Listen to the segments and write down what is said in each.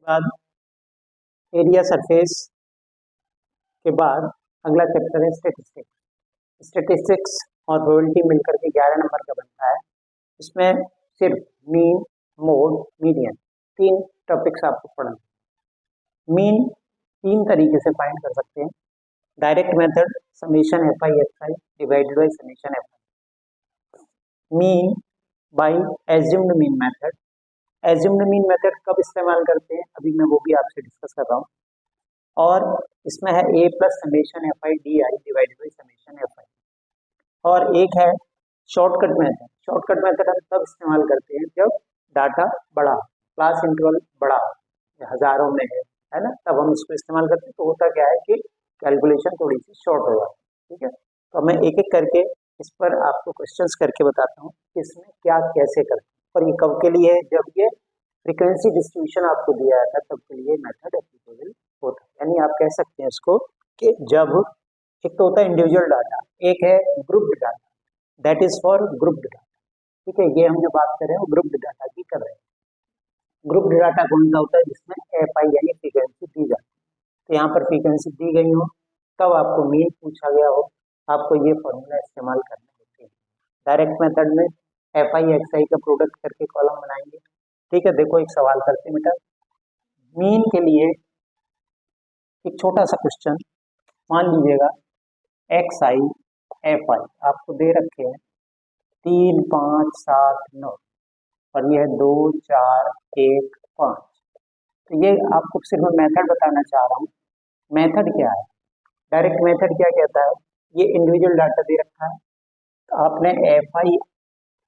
बाद area surface के बाद अगला चैप्टर है स्टेटिस्टिक्स। स्टेटिस्टिक्स और प्रोबेबिलिटी मिलकर के 11 नंबर का बनता है। इसमें सिर्फ मीन, मोड, मीडियन 3 टॉपिक्स आपको पढ़ना। मीन 3 तरीके से फाइंड कर सकते हैं। Direct method summation F I X I divided by summation F I. Mean by assumed mean method. Assumed mean method कब इस्तेमाल करते हैं अभी मैं वो भी आपसे डिस्कस कर रहा हूँ। और इसमें है A plus summation F I D I divided by summation F I. और एक है शॉर्टकट मेथड। शॉर्टकट मेथड हम तब इस्तेमाल करते हैं जब डाटा बड़ा, क्लास इंटरवल बड़ा, हजारों में है ना, तब हम इसको इस्तेमाल करते हैं। तो होता क्या है कि कैलकुलेशन थोड़ी सी शॉर्ट हो जाती है। ठीक है, तो मैं एक एक करके इस पर आपको क्वेश्चंस करके बताता हूँ कि इसमें क्या कैसे करते हैं। और ये कब के लिए है, जब ये फ्रीक्वेंसी डिस्ट्रीब्यूशन आपको दिया जाता है तब के लिए मेथड एप्लीकेबल होता है। यानी आप कह सकते हैं इसको कि जब एक तो होता है इंडिविजुअल डाटा, एक है grouped data, that is for grouped data. ठीक है, ये हम जो बात कर रहे हैं वो ग्रुप्ड डाटा की कर रहे हैं। ग्रुप्ड डाटा कौन सा होता है जिसमें एफ आई यानी फ्रीक्वेंसी दी जाती है। तो यहाँ पर फ्रीक्वेंसी दी गई हो तब आपको मीन पूछा गया हो, आपको ये फॉर्मूला इस्तेमाल करने होते हैं। डायरेक्ट मेथड में एफ आई एक्स आई का प्रोडक्ट करके कॉलम बनाएंगे। ठीक है, देखो एक सवाल करते हैं बेटा। मीन के लिए एक छोटा सा क्वेश्चन मान लीजिएगा, एक्स आई एफ आई आपको दे रखे हैं 3, 5, 7, 9 और ये है 2, 4, 1, 5। तो ये आपको सिर्फ मैं मेथड बताना चाह रहा हूँ। मेथड क्या है, डायरेक्ट मेथड क्या कहता है, ये इंडिविजुअल डाटा दे रखा है, तो आपने एफ आई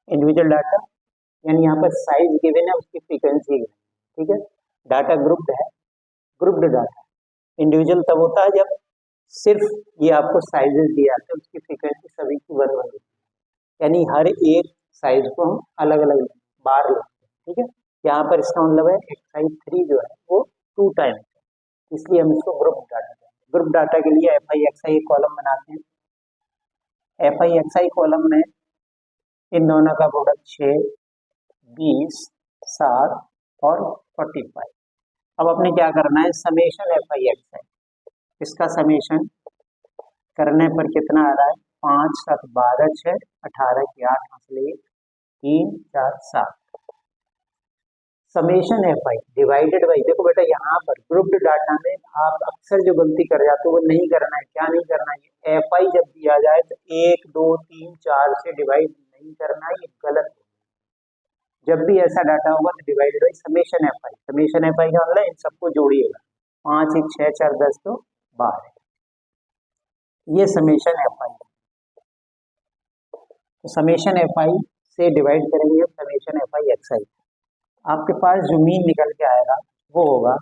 इंडिविजुअल डाटा यानी यहाँ पर साइज गिवन है, उसकी फ्रीक्वेंसी गिवन। ठीक है, डाटा ग्रुप्ड है, ग्रुप्ड डाटा। इंडिविजुअल तब होता है जब सिर्फ ये आपको साइजेस दिए जाते हैं, उसकी फ्रीक्वेंसी सभी की 1 1 होती है, यानी हर एक साइज को हम अलग अलग बार लेते हैं। ठीक है, यहाँ पर इसका मतलब है एक्सरसाइज 3 जो है वो 2 टाइम्स है, इसलिए हम इसको ग्रुप डाटा कहते हैं। ग्रुप डाटा के लिए F I X I column बनाते हैं। F I X I column में इन दोनों का प्रोडक्ट 6, 20, 7 और 45। अब अपने क्या करना है, समेशन एफ आई एक्स आई, इसका समेशन करने पर कितना आ रहा है, 5, 7, 12, 6, 18 की 8 मसले 3, 4, 7 summation F I divided by. देखो बेटा यहाँ पर ग्रुप्ड डाटा में आप अक्सर जो गलती कर जाते हो वो नहीं करना है। क्या नहीं करना है, एफ आई जब दिया जाए तो 1, 2, 3, 4 से डिवाइड नहीं करना है, ये गलत है। जब भी ऐसा डाटा होगा तो divided by summation F I. Summation F I का मतलब इन सबको जोड़िएगा, 5, 1, 6, 4, 10 तो 12, ये समेशन एफ आई। तो समेशन एफ आई से डिवाइड करेंगे summation F I X I, आपके पास जो मीन निकल के आएगा वो होगा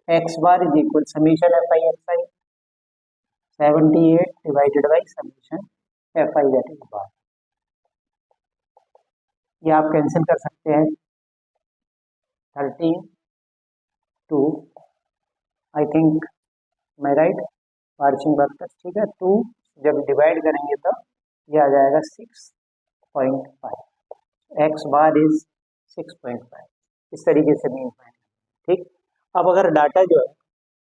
X bar is equal summation F I X I 78 divided by summation F I that is bar. ये आप कैंसिल कर सकते हैं, 13 2 आई थिंक मैं राइट, मार्चिंग वर्कर्स। ठीक है, 2 जब डिवाइड करेंगे तो ये आ जाएगा 6.5, एक्स बार इज 6.5। इस तरीके से मीन फाइंड। ठीक, अब अगर डाटा जो है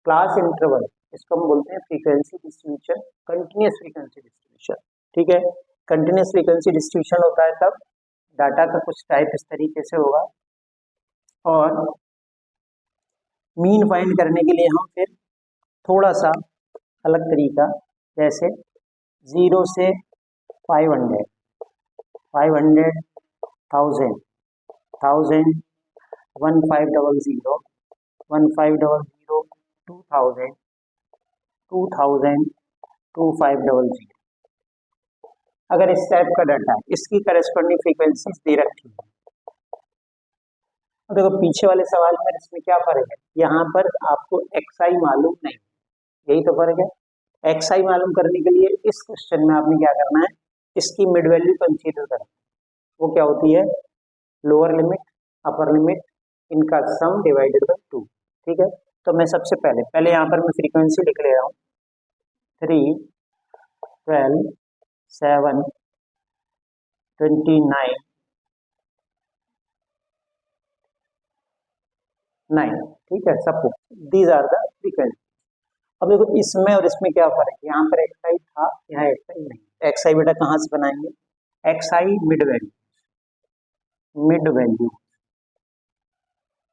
क्लास इंटरवल, इसको हम बोलते हैं frequency distribution, continuous frequency distribution. ठीक है, कंटिन्यूस फ्रीक्वेंसी डिस्ट्रीब्यूशन होता है तब डाटा का कुछ टाइप इस तरीके से होगा। और मीन फाइंड करने के लिए हम फिर थोड़ा सा अलग तरीका, जैसे 0 से 500, 500, 1000, 1000, 1500, 1500, 2000, 2000, 2500। अगर इस टाइप का डाटा है, इसकी करस्पॉन्डिंग फ्रीक्वेंसीज दे रखी है। देखो पीछे वाले सवाल में इसमें क्या फर्क है, यहाँ पर आपको एक्स आई मालूम नहीं, यही तो फर्क है। एक्स आई मालूम करने के लिए इस क्वेश्चन में आपने क्या करना है, इसकी मिड वैल्यू कंसीडर करना। वो क्या होती है, लोअर लिमिट, अपर लिमिट, इनका सम डिवाइडेड बाई 2। ठीक है, तो मैं सबसे पहले यहाँ पर मैं फ्रीक्वेंसी लिख ले रहा हूँ, 3, 12, 7, 29, 9, ठीक है। Suppose these are the frequency. अब देखो इसमें और इसमें क्या फर्क है, यहाँ पर एक्स आई था, यहाँ एक्स आई नहीं। एक्स आई बेटा कहाँ से बनाएंगे, एक्स आई मिड वैल्यू, मिड वैल्यू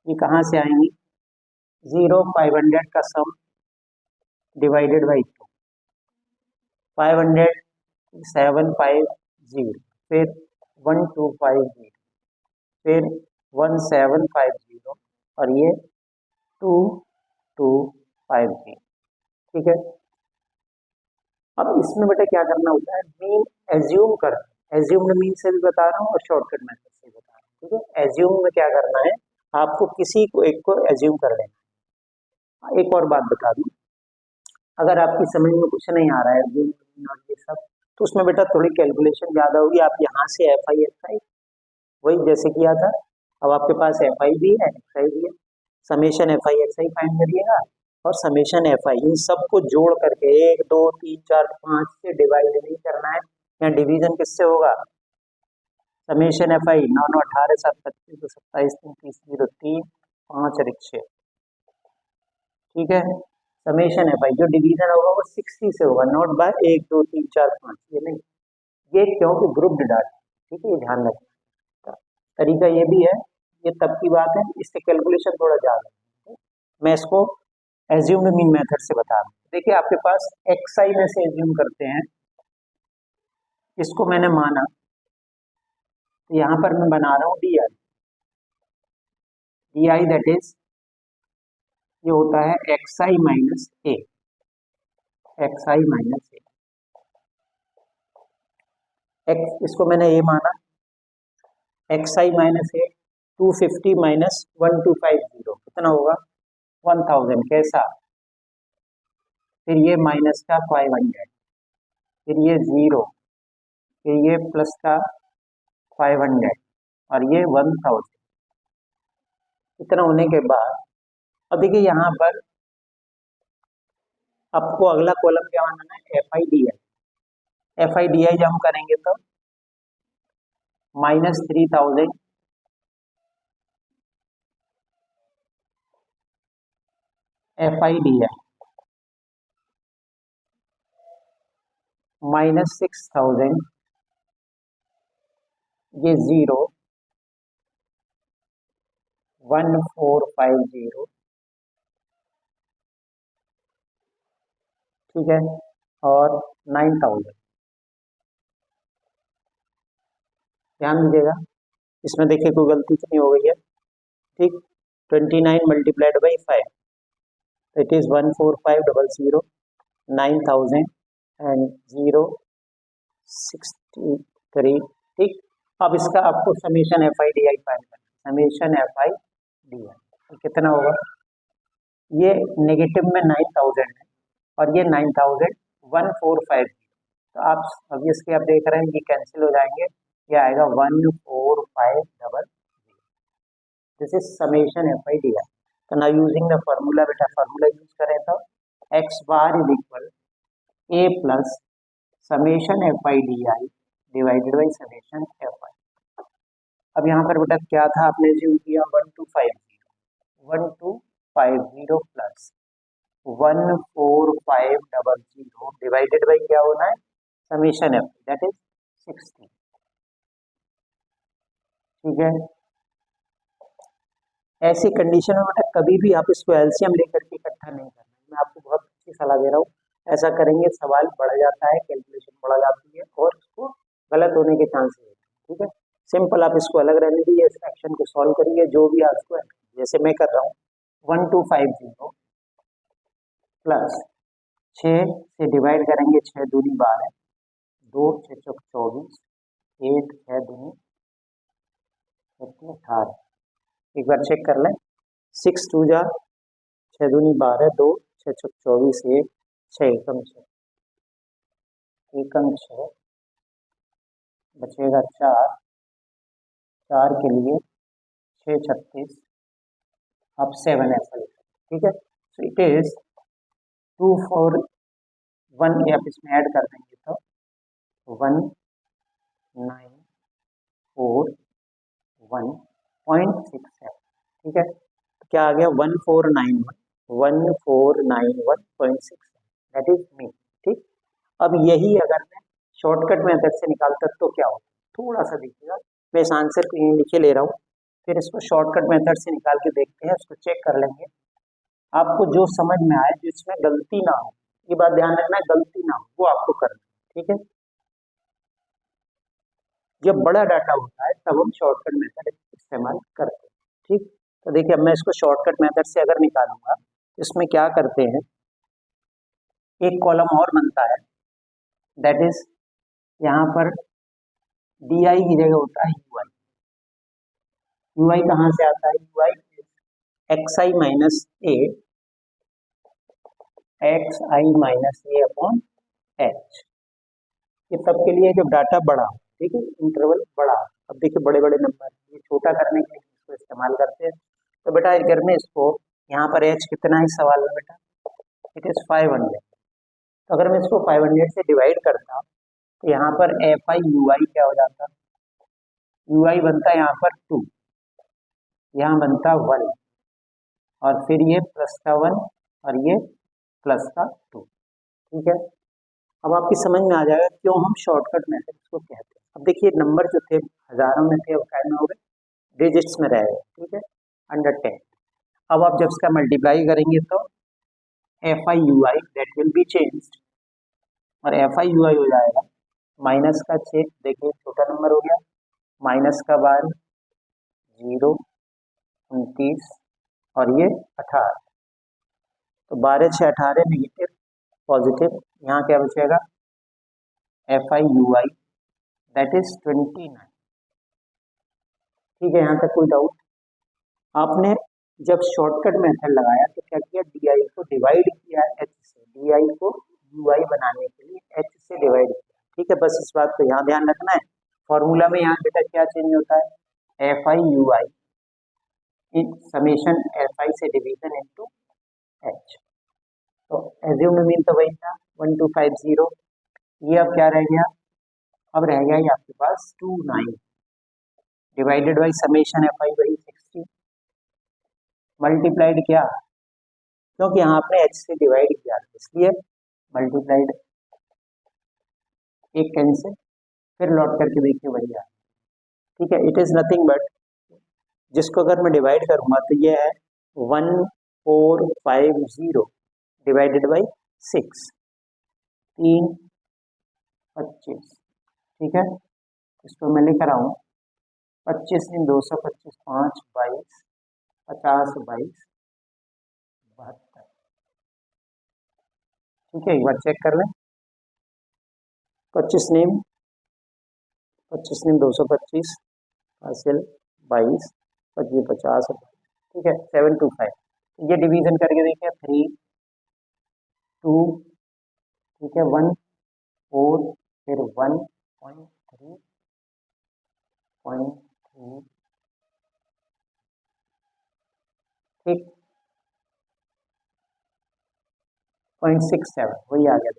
ये कहाँ से आएंगी, 0 500 का सम डिवाइडेड बाई 2, 500 750, फिर 1250, फिर 1750 और ये 2250, ठीक है। अब इसमें बेटा क्या करना होता है, मीन एज्यूम कर, एज्यूम्ड मीन से भी बता रहा हूँ और शॉर्टकट मेथड से भी बता रहा हूँ, ठीक है। एज्यूम में क्या करना है, आपको किसी को एक को एज्यूम कर लेना। एक और बात बता दूं, अगर आपकी समझ में कुछ नहीं आ रहा है एज्यूम और ये सब, तो उसमें बेटा थोड़ी कैलकुलेशन ज्यादा होगी। आप यहाँ से एफ आई एक्स आई वही जैसे किया था, अब आपके पास एफ आई भी है एक्स आई भी है, summation F I X I find करिएगा और समेशन एफ आई, इन सबको जोड़ करके 1 2 3 4 5 से डिवाइड नहीं करना है। यहाँ डिवीजन किससे होगा, समेशन एफ आई 9 9 18 7 25 27 30 0 3 5 6, ठीक है। समेशन एफ आई जो डिवीजन होगा वो 60 से होगा, नॉट बाय 1 2 3 4 5, ये नहीं, ये क्योंकि ग्रुप्ड डाटा, ठीक है, ये ध्यान रखना। तरीका ये भी है, ये तब की बात है, इससे कैलकुलेशन थोड़ा ज्यादा है। मैं इसको एज्यूम्ड मीन मेथड से बता रहा हूँ। देखिए आपके पास एक्स आई में से एज्यूम करते हैं, इसको मैंने माना, तो यहाँ पर मैं बना रहा हूँ D I, D I that is ये होता है एक्स आई माइनस ए, एक्स आई माइनस ए, एक्स इसको मैंने ए माना, एक्स आई माइनस ए 250 माइनस 1250 कितना होगा 1000, कैसा, फिर ये माइनस का 500, फिर ये 0, फिर ये प्लस का 500 और ये 1000। इतना होने के बाद अब देखिए यहाँ पर आपको अगला कॉलम क्या बनाना है, F I D I, F I D आई जब हम करेंगे तो -3000 एफ आई डी आई -6000, ये 0 1450, ठीक है, और 9000। ध्यान दीजिएगा इसमें, देखिए कोई गलती तो नहीं हो गई है, ठीक। 29 multiplied by 5, it is 14500, 9000 and 063, ठीक। अब इसका आपको summation F I D I find करना, summation F I D I कितना होगा, ये नेगेटिव में 9000 है और ये 9145, तो आप ऑब्वियसली आप देख रहे हैं ये कैंसिल हो जाएंगे, ये आएगा 14500, this is summation F I D आई। तो नाउ यूजिंग द फार्मूला, बेटा फार्मूला यूज करें तो x bar is equal A plus summation F I D I divided by summation F I. अब यहाँ पर बेटा क्या था, आपने ज्यूम किया 1250 प्लस 14500 डिवाइडेड बाई क्या होना है, समेशन एफ दैट इज 60, ठीक है। ऐसी कंडीशन में बेटा कभी भी आप इसको एलसीएम लेकर के इकट्ठा नहीं करना, मैं आपको बहुत अच्छी सलाह दे रहा हूँ। ऐसा करेंगे सवाल बढ़ जाता है, कैलकुलेशन बढ़ जाती है और उसको गलत होने के चांसेस होते हैं, ठीक है। सिंपल आप इसको अलग रहने दीजिए, इस एक्शन को सॉल्व करिए, जो भी आपको है जैसे मैं कर रहा हूँ 1250 प्लस 6 से डिवाइड करेंगे, 6 दूनी 12, 2 6 चौक 24, 1 6 दूनी 18, एक बार चेक कर लें, 6 2 जा 6 दूनी 12, 2 6 चौक 24, 1 6 एकम 6, एकम 6 बचेगा 4, 4 के लिए 6 36, अब 7 ऐसा लिखा, ठीक है। सो इट इज 241, ये आप इसमें ऐड कर देंगे तो 1941.67, ठीक है। क्या आ गया 1491.6 दैट इज मीन। ठीक, अब यही अगर मैं शॉर्टकट मेथड से निकालता तो क्या होता, थोड़ा सा देखिएगा, मैं इस आंसर को यहीं लिखे ले रहा हूँ, फिर इसको शॉर्टकट मेथड से निकाल के देखते हैं, उसको चेक कर लेंगे। आपको जो समझ में आए, जिसमें गलती ना हो, ये बात ध्यान रखना है, गलती ना हो वो आपको करना है। ठीक है, जब बड़ा डाटा होता है तब हम शॉर्टकट मेथड इस्तेमाल करते हैं। ठीक, तो देखिए अब मैं इसको शॉर्टकट मेथड से अगर निकालूंगा, इसमें क्या करते हैं, एक कॉलम और बनता है, दैट इज यहाँ पर डी आई की जगह होता है यू आई। यू आई कहाँ से आता है, you I X I minus A, x I minus A upon H. ये तब के लिए जब डाटा बड़ा हो, ठीक है, इंटरवल बड़ा हो। अब देखिए बड़े बड़े नंबर, ये छोटा करने के लिए इसको इस्तेमाल करते हैं। तो बेटा अगर मैं इसको, यहाँ पर एच कितना है सवाल में बेटा, इट इज 500। तो अगर मैं इसको 500 से डिवाइड करता हूँ तो यहाँ पर एफ आई यू आई क्या हो जाता, यू आई बनता है यहाँ पर 2, यहाँ बनता 1, और फिर ये प्लस का 1 और ये प्लस का 2। ठीक है, अब आपकी समझ में आ जाएगा क्यों हम शॉर्टकट मेथड इसको कहते हैं। अब देखिए नंबर जो थे हजारों में थे, वो काय में हो गए, डिजिट्स में रह गए। ठीक है, अंडर 10। अब आप जब इसका मल्टीप्लाई करेंगे तो F I you I that will be changed, और एफ आई यू आई हो जाएगा माइनस का 6, देखिए छोटा नंबर हो गया, माइनस का 12, 0, 29 और ये 18। तो 12 6 18 नेगेटिव पॉजिटिव, यहाँ क्या बचेगा F I you I that is 29। ठीक है, यहाँ तक कोई डाउट? आपने जब शॉर्टकट मेथड लगाया तो क्या किया, डी आई को डिवाइड किया एच से, डी आई को यू आई बनाने के लिए एच से डिवाइड किया। ठीक है, बस इस बात को यहाँ ध्यान रखना है। फॉर्मूला में यहाँ बेटा क्या चेंज होता है, F I you I in summation F I से डिवीजन इनटू एच। तो एज्यूम मीन तो वही था 1250, ये अब क्या रह गया, अब रह गया ये आपके पास 29 divided by summation F I वही 60 मल्टीप्लाइड क्या, क्योंकि यहाँ आपने एच से डिवाइड किया इसलिए मल्टीप्लाइड, एक कैंसिल, फिर लौट करके देखिए वही आ। ठीक है, इट इज नथिंग बट, जिसको अगर मैं डिवाइड करूंगा तो ये है 1450 डिवाइडेड बाई 6, 3 25। ठीक है, इसको मैं लिख रहा हूँ 25 दिन 225, 5 22, 50 22 72। ठीक है, एक बार चेक कर लें, 25 नेम 225 हासिल 22 25 50। ठीक है, 725, ये डिवीजन करके देखिए 3 2, ठीक है 1 4, फिर 1.3 0.3। ठीक, 0.67 वही आ गया।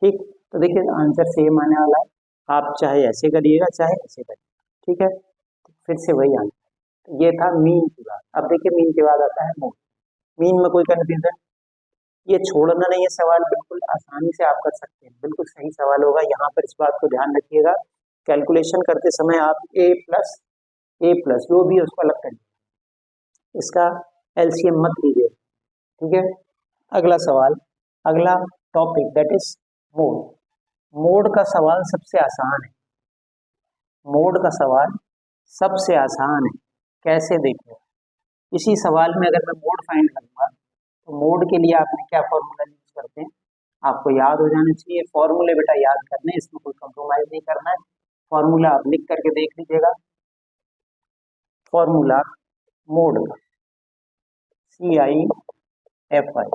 ठीक, तो देखिए आंसर सेम आने वाला है, आप चाहे ऐसे करिएगा चाहे ऐसे करिए। ठीक है, तो फिर से वही आंसर, तो ये था मीन की बात। अब देखिए मीन के बाद आता है मोड। मीन में कोई कंफ्यूजन, ये छोड़ना नहीं है सवाल, बिल्कुल आसानी से आप कर सकते हैं, बिल्कुल सही सवाल होगा। यहाँ पर इस बात को ध्यान रखिएगा, कैलकुलेशन करते समय आप ए प्लस जो भी है उसको अलग करिए, इसका एलसीएम मत लीजिए। ठीक है, अगला सवाल, अगला topic that is mode. Mode का सवाल सबसे आसान है, मोड का सवाल सबसे आसान है। कैसे देखिए, इसी सवाल में अगर मैं मोड फाइंड करूंगा तो मोड के लिए आपने क्या फॉर्मूला यूज करते हैं, आपको याद हो जाना चाहिए। फॉर्मूले बेटा याद करने, इसमें कोई कंप्रोमाइज नहीं करना है। फॉर्मूला आप लिख करके देख लीजिएगा, फॉर्मूला मोड का CIFI,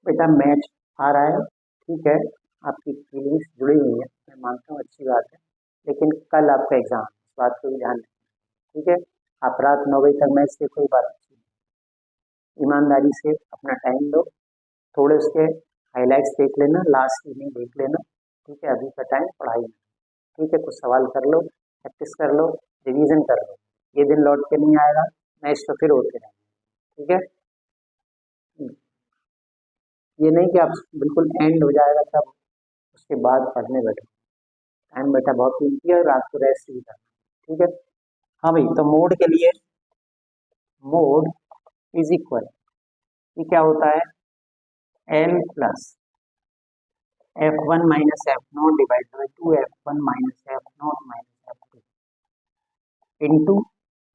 बेटा मैच आ रहा है। ठीक है, आपकी फीलिंग्स जुड़ी हुई है, मैं मानता हूँ, अच्छी बात है, लेकिन कल आपका एग्जाम, इस बात को भी ध्यान रखना। ठीक है, आप रात 9 बजे तक मैच से कोई बात नहीं, ईमानदारी से अपना टाइम दो, थोड़े उसके हाईलाइट्स देख लेना, लास्ट इवनिंग देख लेना, ठीक है। अभी का टाइम पढ़ाई, ठीक है। कुछ सवाल कर लो, प्रैक्टिस कर लो, रिवीजन कर लो। ये दिन लौट के नहीं आएगा, नेक्स्ट तो फिर होते रहेंगे, ठीक है। ये नहीं कि आप बिल्कुल एंड हो जाएगा तब उसके बाद पढ़ने बैठो। टाइम बेटा बहुत कीमती है, रात को रेस्ट भी करना, ठीक है। हाँ भाई, तो मोड के लिए मोड इज इक्वल, ये क्या होता है, L plus F one minus F not divide by two F one minus F not minus F two into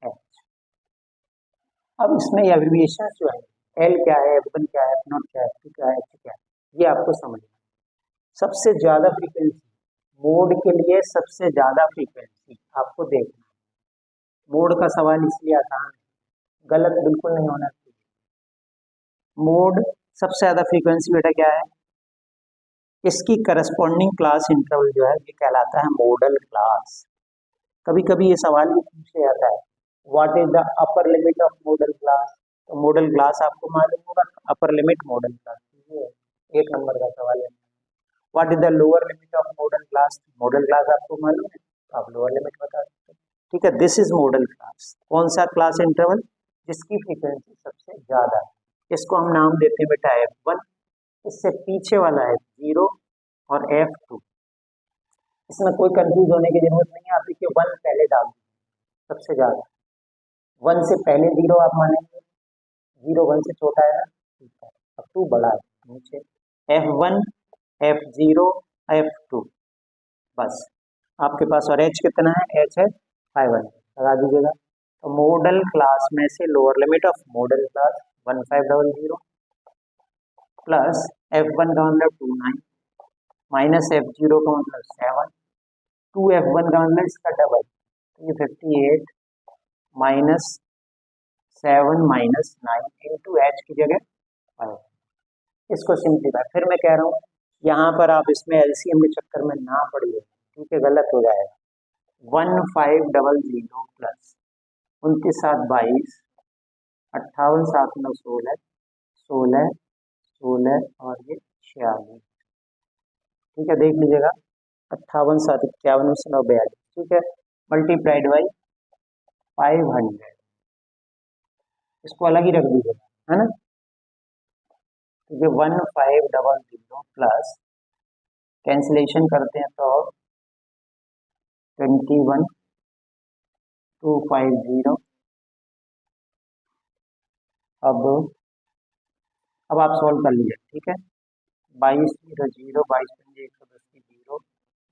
H. अब इसमें एब्रिविएशन जो है, एल क्या है, एफ वन क्या है, एफ नॉट क्या है, एफ टू क्या है, एच क्या है, ये आपको समझना। सबसे ज्यादा फ्रीक्वेंसी मोड के लिए, सबसे ज्यादा फ्रीक्वेंसी आपको देखना। मोड का सवाल इसलिए आसान है, गलत बिल्कुल नहीं होना चाहिए। मोड सबसे ज्यादा फ्रीक्वेंसी बेटा क्या है, इसकी करस्पॉन्डिंग क्लास इंटरवल जो है ये कहलाता है मॉडल क्लास। कभी कभी ये सवाल भी पूछे जाता है, what is the upper limit of model class. तो मॉडल क्लास आपको मालूम होगा, अपर लिमिट मॉडल क्लास, ये 1 नंबर का सवाल है। What is the lower limit of model class, model class आपको मालूम है तो आप लोअर लिमिट बता सकते हैं, ठीक है। This is model class. कौन सा क्लास इंटरवल, जिसकी फ्रीक्वेंसी सबसे ज्यादा है, इसको हम नाम देते हैं बेटा F1। इससे पीछे वाला है 0 और F2। इसमें कोई कंफ्यूज होने की जरूरत नहीं है, आप देखिए 1 पहले डाल दीजिए सबसे ज्यादा, 1 से पहले 0 आप मानेंगे, 0 1 से छोटा है ना, ठीक है। अब 2 बड़ा है नीचे, F1 F0 F2, बस आपके पास। और H कितना है, H है 500, लगा दीजिएगा। तो मॉडल क्लास में से lower limit of model class 1500 plus F1 का मतलब 29 माइनस F0 का मतलब 7, 2F1 का मतलब इसका डबल, तो ये 58 माइनस 7 माइनस 9 इंटू एच की जगह 5। इसको सिंप्लीफाई, फिर मैं कह रहा हूँ यहाँ पर आप इसमें एलसीएम के चक्कर में ना पड़िए, ठीक है, गलत हो जाएगा। 1500 प्लस 29 7 22, 58 7 9 16, 16 16 और ये 46, ठीक है। देख लीजिएगा 58 7 51 9 42, ठीक है, मल्टीप्लाइड बाई 500, इसको अलग ही रख दीजिएगा, है ना। तो ये 1500 प्लस कैंसिलेशन करते हैं तो 21250। अब आप सॉल्व कर लीजिए, ठीक है। 22 0 0, 22 पंजे 110 की 0,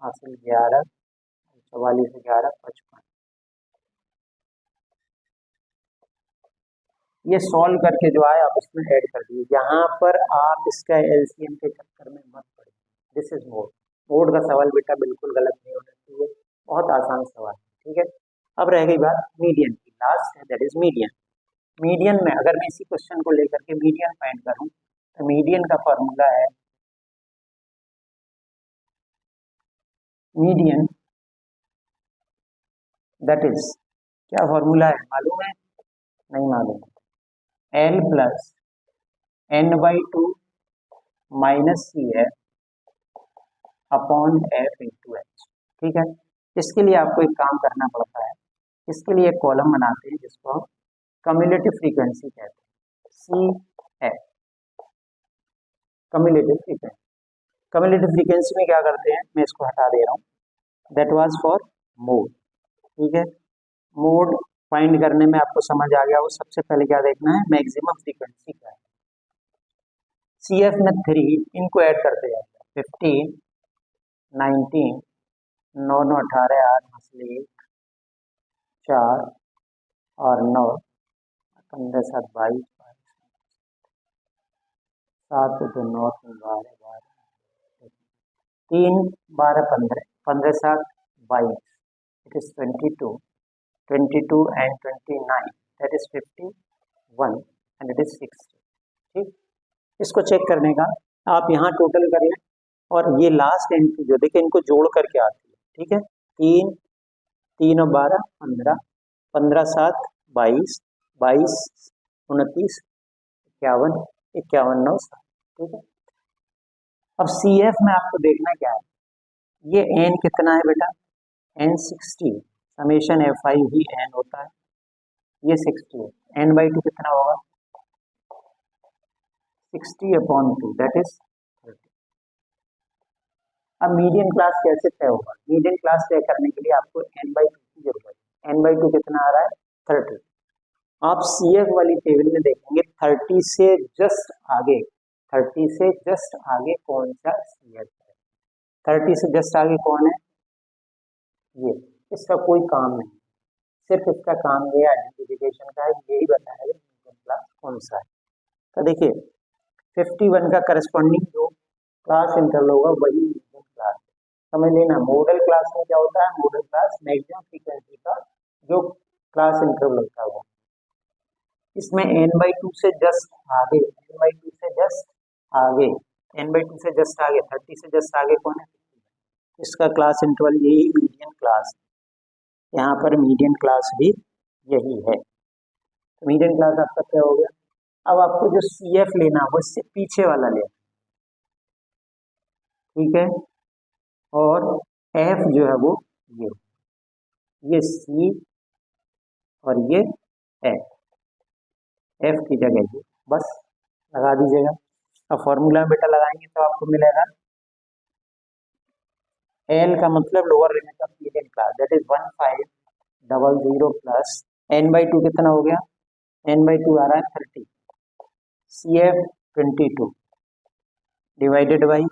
हासिल 11, 44 11 55। ये सॉल्व करके जो आए आप इसमें ऐड कर दीजिए। यहाँ पर आप इसका एलसीएम के चक्कर में मत पड़िए। This is mode. मोड का सवाल बेटा बिल्कुल गलत नहीं होना चाहिए, बहुत आसान सवाल, ठीक है। अब रह गई बात मीडियन की, लास्ट है दैट इज मीडियन। मीडियन में अगर मैं इसी क्वेश्चन को लेकर के मीडियन फाइंड करूं तो मीडियन का फॉर्मूला है, मीडियन दैट इज, क्या फॉर्मूला है मालूम है, नहीं मालूम, l plus n/2 minus c f upon f into h, ठीक है। इसके लिए आपको एक काम करना पड़ता है, इसके लिए एक कॉलम बनाते हैं जिसको हम कम्युलेटिव फ्रीक्वेंसी कहते हैं, c f, cumulative frequency. Cumulative frequency में क्या करते हैं, मैं इसको हटा दे रहा हूँ, दैट वाज फॉर मोड, ठीक है। मोड फाइंड करने में आपको समझ आ गया, वो सबसे पहले क्या देखना है, मैक्सिमम फ्रीक्वेंसी क्या है। सी एफ में 3, इनको ऐड करते जाएंगे, 15 19 9 9 18 8 हासिल 1 4 और 9 15 7 22 7 2 9 3 12 3 12 15 15 7 22, it is 22 22 and 29, that is 51 and it is 60, ठीक। इसको चेक करने का आप यहाँ टोटल कर लें और ये लास्ट एंट्री जो देखिए इनको जोड़ करके आती है, ठीक है। 3 3 और 12 15, 15 7 22 22 29 51 51 9 7, ठीक है। अब सी एफ में आपको देखना क्या है, ये एन कितना है बेटा, एन 60, समेशन एफ आई ही एन होता है, ये 60 है, एन बाई टू कितना होगा 60/2 दैट इज 30। अब मीडियन क्लास कैसे तय होगा, मीडियन क्लास तय करने के लिए आपको एन बाई टू की जरूरत है, एन बाई टू कितना आ रहा है 30। आप सी एफ वाली टेबल में देखेंगे 30 से जस्ट आगे, 30 से जस्ट आगे कौन सा सी एफ है, 30 से जस्ट आगे कौन है, ये, इसका कोई काम नहीं, सिर्फ इसका काम ये आइडेंटिफिकेशन का है, यही बताया मीडियन क्लास कौन सा है। तो देखिए 51 का करस्पॉन्डिंग जो क्लास इंटरवल होगा वही मीडियन क्लास, समझ लेना। मॉडल क्लास में क्या होता है, मॉडल क्लास मैक्सिमम फ्रीक्वेंसी का जो क्लास इंटरवल होता है वो, इसमें एन बाई टू से जस्ट आगे, एन बाई टू से जस्ट आगे, एन बाई टू से जस्ट आगे, 30 से जस्ट आगे कौन है, इसका क्लास इंटरवल यही मीडियन क्लास है, यहाँ पर मीडियन क्लास भी यही है। तो मीडियन क्लास आपका क्या हो गया। अब आपको जो सी एफ लेना है वो इससे पीछे वाला लेना, ठीक है, और एफ जो है वो ये सी और ये एफ की जगह ये बस लगा दीजिएगा। अब फॉर्मूला में बेटा लगाएंगे तो आपको मिलेगा एल का मतलब lower limit of median class that is 1500 plus n by two कितना हो गया, एन बाई टू आ रहा है 30, c f 22 divided by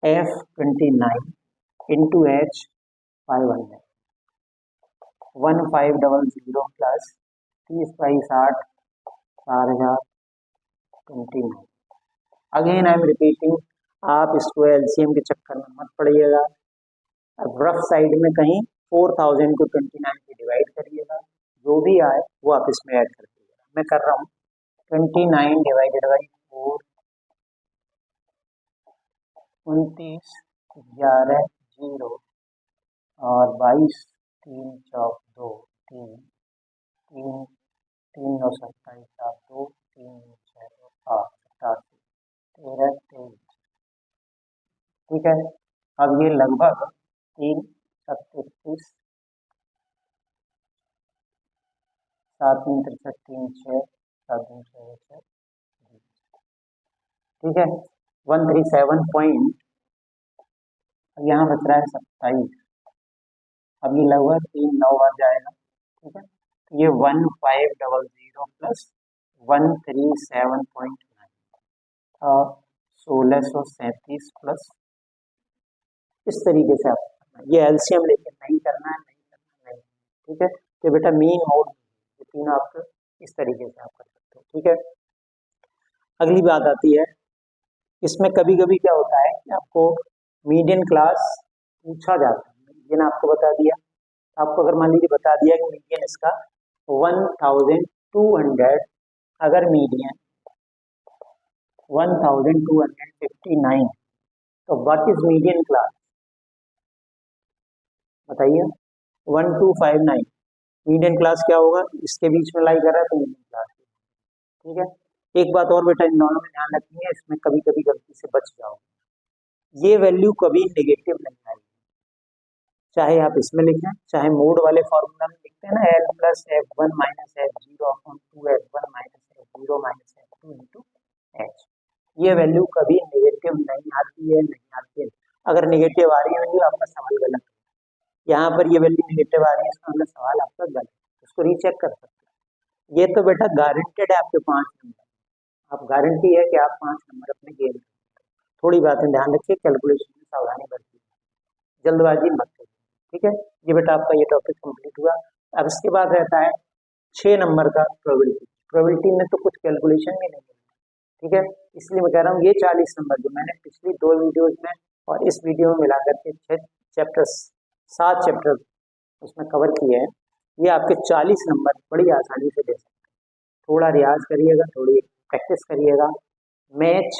f 29 into h 500, 1500 plus 30 by 60 4029। Again I am repeating, आप इसको एलसीएम के चक्कर में मत पड़िएगा। अब रफ साइड में कहीं 4000 को 29 से डिवाइड करिएगा, जो भी आए वो आप इसमें ऐड कर दीजिएगा। मैं कर रहा हूँ 29 डिवाइडेड बाई 4, 29 11 0 और 22 3 चौक 2 3 3 3 9 27 7 2 3 6 8 87 13 23, ठीक है। अब ये लगभग 3 37 7 3 63 3 6 7 2 6 ठीक है 137 पॉइंट, यहाँ बच रहा है 27। अब ये लगभग 3 9 बार जाएगा, ठीक है। तो ये 1500 प्लस 137.9 और 1637 प्लस, इस तरीके से आप ये एलसीएम लेके नहीं करना है, नहीं करना है, ठीक है। तो बेटा मीन मोड ये तीनों आपको इस तरीके से आप कर सकते हो, ठीक है। अगली बात आती है, इसमें कभी कभी क्या होता है कि आपको मीडियन क्लास पूछा जाता है, मीडियन आपको बता दिया, आपको अगर मान लीजिए बता दिया कि मीडियन इसका 1200, अगर मीडियन 1259, तो व्हाट इज मीडियन क्लास बताइए। 1259 मीडियन क्लास क्या होगा, इसके बीच में लाई कर रहा है तो मीडियन क्लास, ठीक है। एक बात और बेटा इन दोनों में ध्यान रखनी है, इसमें कभी कभी गलती से बच जाओ, ये वैल्यू कभी नेगेटिव नहीं आएगी, चाहे आप इसमें लिखें चाहे मोड वाले फॉर्मूला में लिखते हैं ना, L plus F one minus F zero upon two F one minus F zero minus F two into H, ये वैल्यू कभी नेगेटिव नहीं आती है, नहीं आती है। अगर नेगेटिव आ रही है वैल्यू आपका सवाल गलत है, यहाँ पर ये वैल्यू नेगेटिव आ रही है इसका मतलब सवाल आपका गलत है, उसको रीचेक कर सकते हैं। ये तो बेटा गारंटेड है आपके 5 नंबर, आप गारंटी है कि आप 5 नंबर अपने गेम, थोड़ी बातें ध्यान रखिए, कैलकुलेशन में सावधानी बरतिए, जल्दबाजी मत करिए, ठीक है। ये बेटा आपका ये टॉपिक कंप्लीट हुआ। अब इसके बाद रहता है 6 नंबर का प्रोबेबिलिटी, प्रोबेबिलिटी में तो कुछ कैलकुलेशन भी नहीं है, ठीक है। इसलिए मैं कह रहा हूँ ये 40 नंबर जो मैंने पिछली 2 वीडियोज में और इस वीडियो में मिलाकर के 6 चैप्टर्स 7 चैप्टर उसमें कवर किए हैं, ये आपके 40 नंबर बड़ी आसानी से दे सकते हैं। थोड़ा रियाज करिएगा, थोड़ी प्रैक्टिस करिएगा, मैच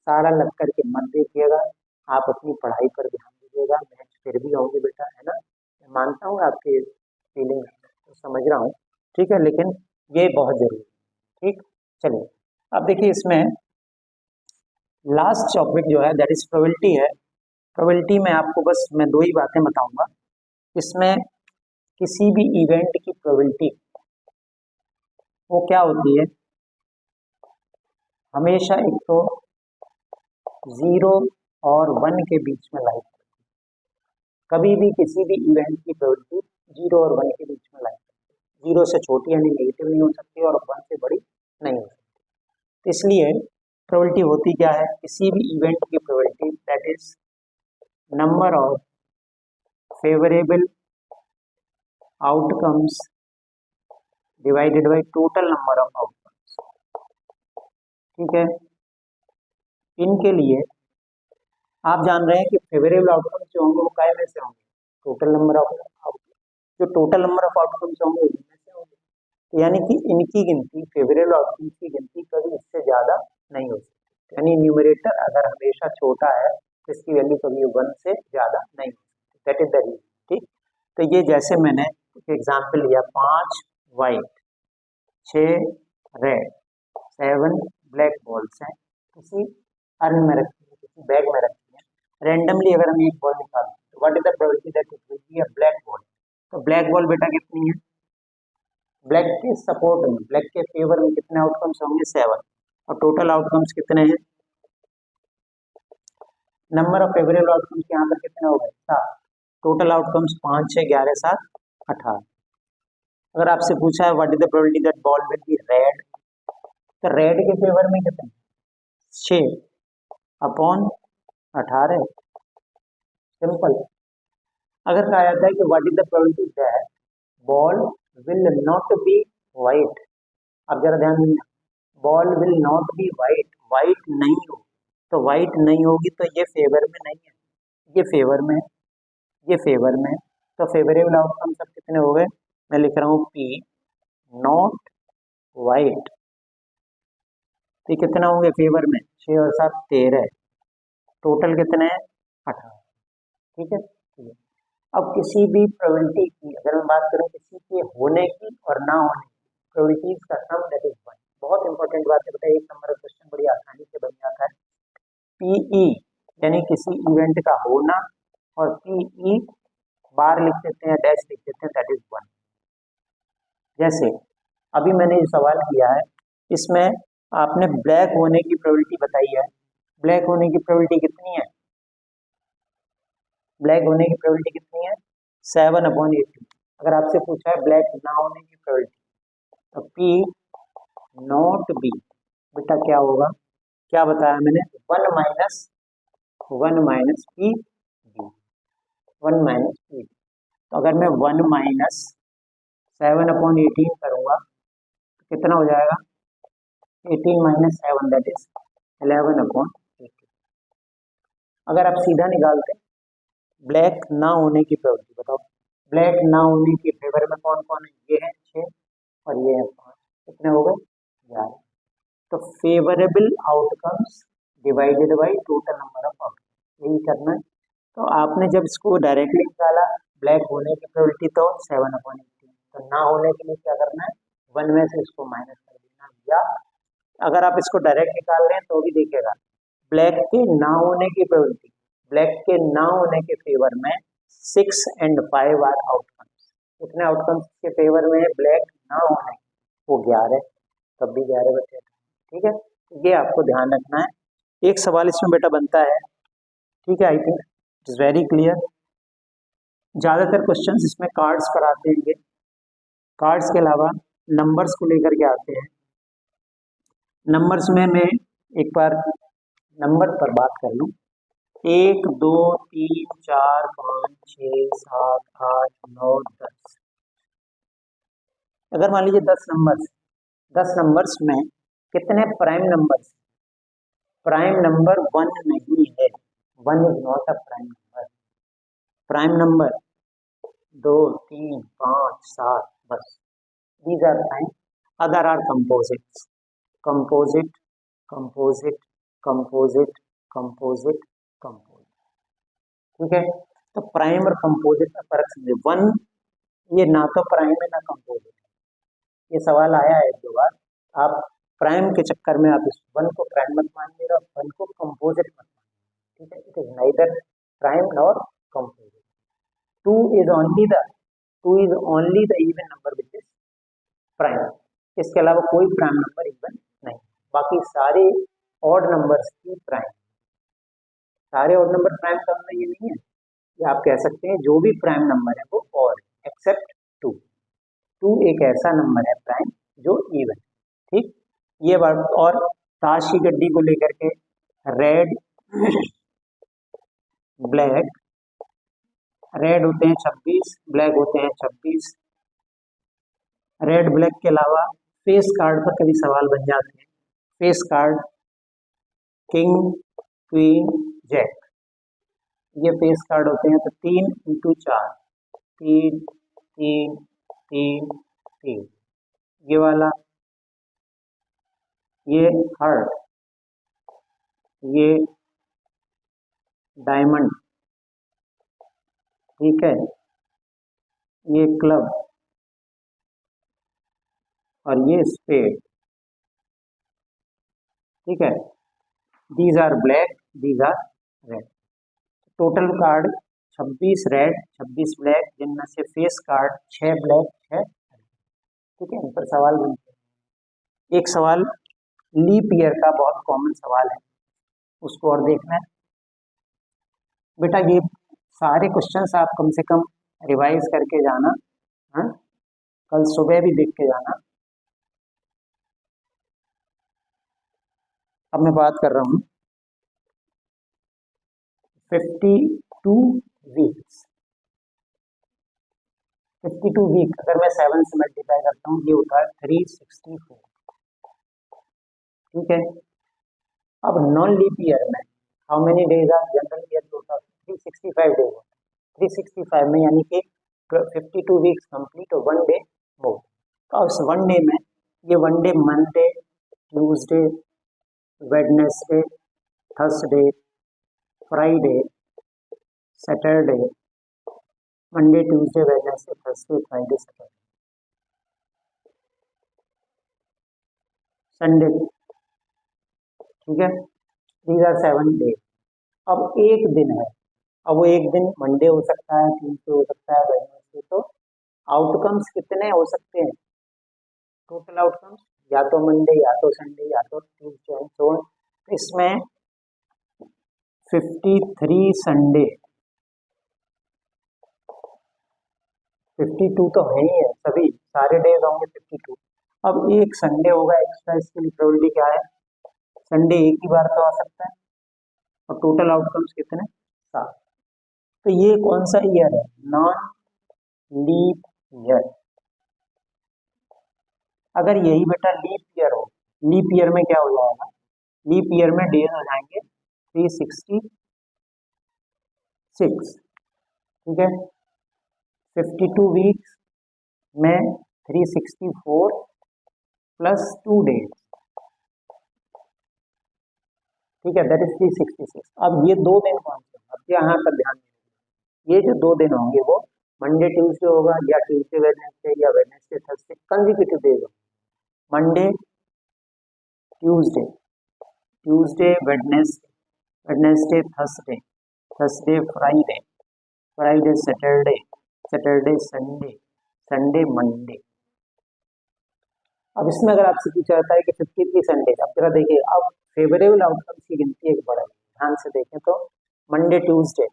सारा लग करके मत देखिएगा, आप अपनी पढ़ाई पर ध्यान दीजिएगा, मैच फिर भी होंगे बेटा, है ना, मैं मानता हूँ आपके फीलिंग तो समझ रहा हूँ, ठीक है, लेकिन ये बहुत जरूरी है, ठीक। चलिए अब देखिए इसमें लास्ट टॉपिक जो है दैट इज प्रोबेबिलिटी है। प्रोबेबिलिटी में आपको बस मैं दो ही बातें बताऊंगा। इसमें किसी भी इवेंट की प्रोबेबिलिटी वो क्या होती है, हमेशा एक तो 0 और 1 के बीच में लाई। कभी भी किसी भी इवेंट की प्रोबेबिलिटी 0 और 1 के बीच में लाई। 0 से छोटी यानी नेगेटिव नहीं हो सकती और 1 से बड़ी नहीं हो सकती। इसलिए प्रोबेबिलिटी होती क्या है, किसी भी इवेंट की probability that is number of favourable outcomes divided by total number of outcomes. ठीक है, इनके लिए आप जान रहे हैं कि फेवरेबल आउटकम्स जो होंगे वो काय में से होंगे, टोटल नंबर ऑफ जो टोटल नंबर ऑफ आउटकम्स होंगे उनमें से होंगे। तो यानी कि इनकी गिनती, फेवरेबल आउटकम्स की गिनती कभी इससे ज्यादा नहीं हो सकती। यानी न्यूमरेटर अगर हमेशा छोटा है तो इसकी वैल्यू कभी 1 से ज्यादा नहीं हो सकती। That is the reason. ठीक, तो ये जैसे मैंने एग्जाम्पल लिया, 5 वाइट, 6 रेड, 7 ब्लैक बॉल्स हैं, किसी अर्न में रखी है, किसी बैग में रखी है। रेंडमली अगर हम एक बॉल निकालते हैं तो what is the probability that it will be a black ball. तो ब्लैक बॉल बेटा कितनी है, ब्लैक के सपोर्ट में, ब्लैक के फेवर में कितने आउटकम्स होंगे, 7, और टोटल आउटकम्स कितने हैं, नंबर ऑफ फेवरेबल आउटकम्स यहाँ पर कितने हो गए, 7। Total outcomes 5, 6, 11, 7, 18। अगर आपसे पूछा है what is the probability that ball will be red, तो रेड के फेवर में कितने, 6 अपॉन 18। सिंपल। अगर कहा जाता है कि what is the probability that ball will not be white, अब जरा ध्यान देना, ball will not be white, white नहीं हो, तो वाइट नहीं होगी तो ये फेवर में नहीं है, ये फेवर में है, ये फेवर में है। तो फेवरेबल आउटकम सब कितने हो गए, मैं लिख रहा हूँ पी नॉट वाइट, तो कितना होंगे फेवर में, 6 और 7 13, टोटल कितने हैं 18। ठीक है, अब किसी भी प्रोबेबिलिटी की अगर मैं बात करूं, किसी के होने की और ना होने की, प्रोबेबिलिटीज का सम दैट इज 1। बहुत इंपॉर्टेंट बात है बेटा, एक नंबर का क्वेश्चन बड़ी आसानी से बन जाता है। पीई यानी किसी इवेंट का होना, और पीई बार लिख देते हैं, डैश लिख देते हैं, दैट इज 1। जैसे अभी मैंने ये सवाल किया है, इसमें आपने ब्लैक होने की प्रोबेबिलिटी बताई है। ब्लैक होने की प्रोबेबिलिटी कितनी है, ब्लैक होने की प्रोबेबिलिटी कितनी है, 7/18। अगर आपसे पूछा है ब्लैक ना होने की प्रोबेबिलिटी, तो पी नॉट बी बेटा क्या होगा, क्या बताया मैंने, 1 minus P B, 1 minus P. तो अगर मैं 1 माइनस 7/18 करूंगा तो कितना हो जाएगा, 18 माइनस 7 दैट इज 11/18। अगर आप सीधा निकालते ब्लैक ना होने की प्रोबेबिलिटी, बताओ ब्लैक ना होने के फेवर में कौन कौन है, ये है 6 और ये है 5, कितने हो गए 11। तो favourable outcomes divided by total number of outcomes, यही करना है। तो आपने जब इसको डायरेक्टली निकाला ब्लैक होने की प्रोबेबिलिटी तो 7/18, तो ना होने के लिए क्या करना है, 1 में से इसको माइनस कर देना, या अगर आप इसको डायरेक्ट निकाल रहे हैं तो भी देखिएगा, ब्लैक के ना होने की प्रोबेबिलिटी, ब्लैक के ना होने के फेवर में 6 and 5 आर आउटकम्स। कितने आउटकम्स के फेवर में है ब्लैक ना होने, वो 11, तब भी 11 बचे। ठीक है, ये आपको ध्यान रखना है। एक सवाल इसमें बेटा बनता है, ठीक है, I think it is very clear. ज्यादातर क्वेश्चंस इसमें कार्ड्स पर आते हैं, कार्ड्स के अलावा नंबर्स को लेकर के आते हैं। नंबर्स में मैं एक बार नंबर पर बात कर लूं, 1 2 3 4 5 6 7 8 9 10। अगर मान लीजिए 10 नंबर्स में कितने प्राइम नंबर्स, प्राइम नंबर 1 नहीं है, 1 is not a prime number. Prime number 2 3 5 7 बस, these are prime, other are composites, composite composite composite composite composite। ठीक है, तो प्राइम और कंपोजिट में फर्क समझे। 1 ये ना तो प्राइम है ना कंपोजिट है, ये सवाल आया है 1-2 बार, आप प्राइम के चक्कर में आप इस 1 को प्राइम मत मानिएगा, 1 को कंपोजिट मत मानिएगा, ठीक है। It is neither prime nor composite. 2 is only the even number which is prime. इसके अलावा कोई प्राइम नंबर इवन नहीं, बाकी सारे ऑड नंबर्स की प्राइम। सारे ऑड नंबर प्राइम का मतलब ये नहीं है, ये आप कह सकते हैं जो भी प्राइम नंबर है वो ऑड एक्सेप्ट 2। 2 एक ऐसा नंबर है प्राइम जो इवन, ठीक। ये बात। और ताश की गड्डी को लेकर के रेड ब्लैक, रेड होते हैं 26, ब्लैक होते हैं 26। रेड ब्लैक के अलावा फेस कार्ड पर कभी सवाल बन जाते हैं। Face card king queen jack, ये फेस कार्ड होते हैं। तो 3 × 4, 3 3 3 3। ये वाला, ये हार्ट, ये डायमंड, ठीक है, ये क्लब और ये स्पेड, ठीक है। These are black, these are red. Total card 26 red 26 black, जिनमें से फेस कार्ड 6 ब्लैक 6, ठीक है। इन पर सवाल बनते हैं। एक सवाल लीप ईयर का बहुत कॉमन सवाल है, उसको और देखना है बेटा। ये सारे क्वेश्चंस आप कम से कम रिवाइज करके जाना, हाँ, कल सुबह भी देख के जाना। अब मैं बात कर रहा हूँ 52 वीक्स। 52 वीक अगर मैं 7 से मल्टीप्लाई करता हूँ, ये होता है 364, ठीक है। अब नॉन लीप ईयर में how many days are general year होता है 365 डेज होता है। 365 में यानी कि 52 वीक्स कंप्लीट और 1 डे मूव। तो उस 1 डे में ये 1 day Monday, Tuesday, Wednesday, Thursday, Friday, Saturday, Monday, Tuesday, Wednesday, Thursday, Friday, Saturday, Sunday, ठीक है। These are 7 days. अब एक दिन है, अब वो एक दिन मंडे हो सकता है, ट्यूसडे हो सकता है, वेडनेसडे। तो आउटकम्स कितने हो सकते हैं? टोटल आउटकम्स या तो मंडे, या तो संडे, या तो ट्यूसडे एंड सो ऑन। इसमें 53 संडे, 52 तो है ही है, सभी सारे डेज होंगे 52। अब एक संडे होगा एक्स्ट्रा, इसकी प्रोबेबिलिटी क्या है? संडे एक ही बार तो आ सकता है। और टोटल आउटकम्स कितने? 7। तो ये कौन सा ईयर है? Non leap year. अगर यही बेटा लीप ईयर हो, लीप ईयर में क्या हो जाएगा? लीप ईयर में डेज हो जाएंगे 366, ठीक है। 52 वीक्स में 364 प्लस 2 डेज, ठीक है, दैट इज 366। अब ये 2 दिन कौन से? अब यहाँ पर ध्यान देंगे, ये जो 2 दिन होंगे वो मंडे ट्यूसडे होगा, या ट्यूसडे वेडनेसडे, या वेडनेसडे थर्सडे, कंसेक्यूटिव डेज होंगे। Monday Tuesday, Tuesday Wednesday, Wednesday Thursday, Thursday Friday, Friday Saturday, Saturday Sunday, Sunday Monday. अब इसमें अगर आपसे पूछा जाता है कि 53 संडे, अब जरा देखिए, अब फेवरेबल आउटकम्स की गिनती एक बड़ा है, ध्यान से देखें तो Monday Tuesday,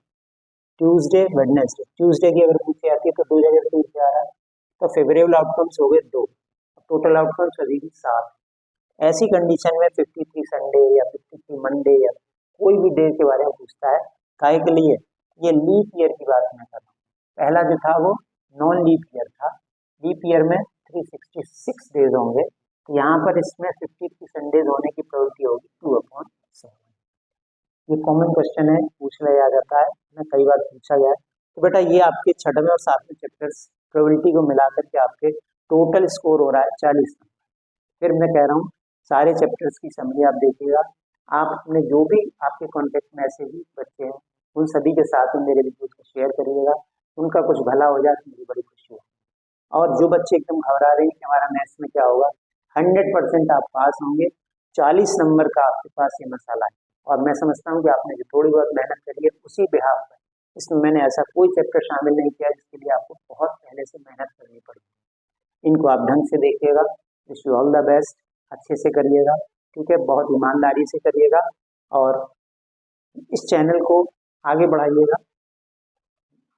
Tuesday Wednesday, Tuesday की अगर पूछी जाती है तो 2 जगह ट्यूसडे आ रहा है, तो फेवरेबल आउटकम्स हो गए 2, टोटल आउटकम्स अभी भी 7। ऐसी कंडीशन में 53 संडे या 53 मंडे या कोई भी डे के बारे में पूछता है, काय के लिए? ये लीप ईयर की बात मैं कर रहा हूँ। पहला जो था वो नॉन लीप ईयर था, लीप ईयर में 366 डेज होंगे, तो यहाँ पर इसमें 53 संडेज होने की प्रोबेबिलिटी होगी 2/7। ये कॉमन क्वेश्चन है, पूछ लिया जाता है, मैं कई बार पूछा गया है। तो बेटा ये आपके 6वें और 7वें चैप्टर्स प्रोबेबिलिटी को मिलाकर के आपके टोटल स्कोर हो रहा है 40। फिर मैं कह रहा हूँ सारे चैप्टर्स की समरी आप देखिएगा, आप अपने जो भी आपके कॉन्टेक्ट में ऐसे भी बच्चे हैं उन सभी के साथ में मेरे वीडियोस को शेयर करिएगा, उनका कुछ भला हो जाए तो मुझे बड़ी खुशी हो। और जो बच्चे एकदम घबरा रहे हैं कि हमारा मैथ्स में क्या होगा, 100% आप पास होंगे। 40 नंबर का आपके पास ये मसाला है, और मैं समझता हूँ कि आपने जो थोड़ी बहुत मेहनत करी है उसी बिहाफ पर, इसमें मैंने ऐसा कोई चैप्टर शामिल नहीं किया जिसके लिए आपको बहुत पहले से मेहनत करनी पड़ी। इनको आप ढंग से देखिएगा। Wish you all the best. अच्छे से करिएगा, ठीक है, बहुत ईमानदारी से करिएगा, और इस चैनल को आगे बढ़ाइएगा।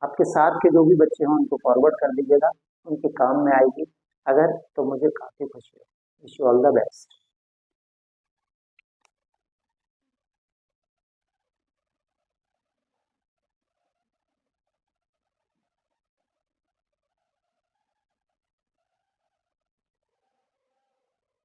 आपके साथ के जो भी बच्चे हों उनको फॉरवर्ड कर दीजिएगा, उनके काम में आएगी अगर, तो मुझे काफ़ी खुशी है। Wish you all the best.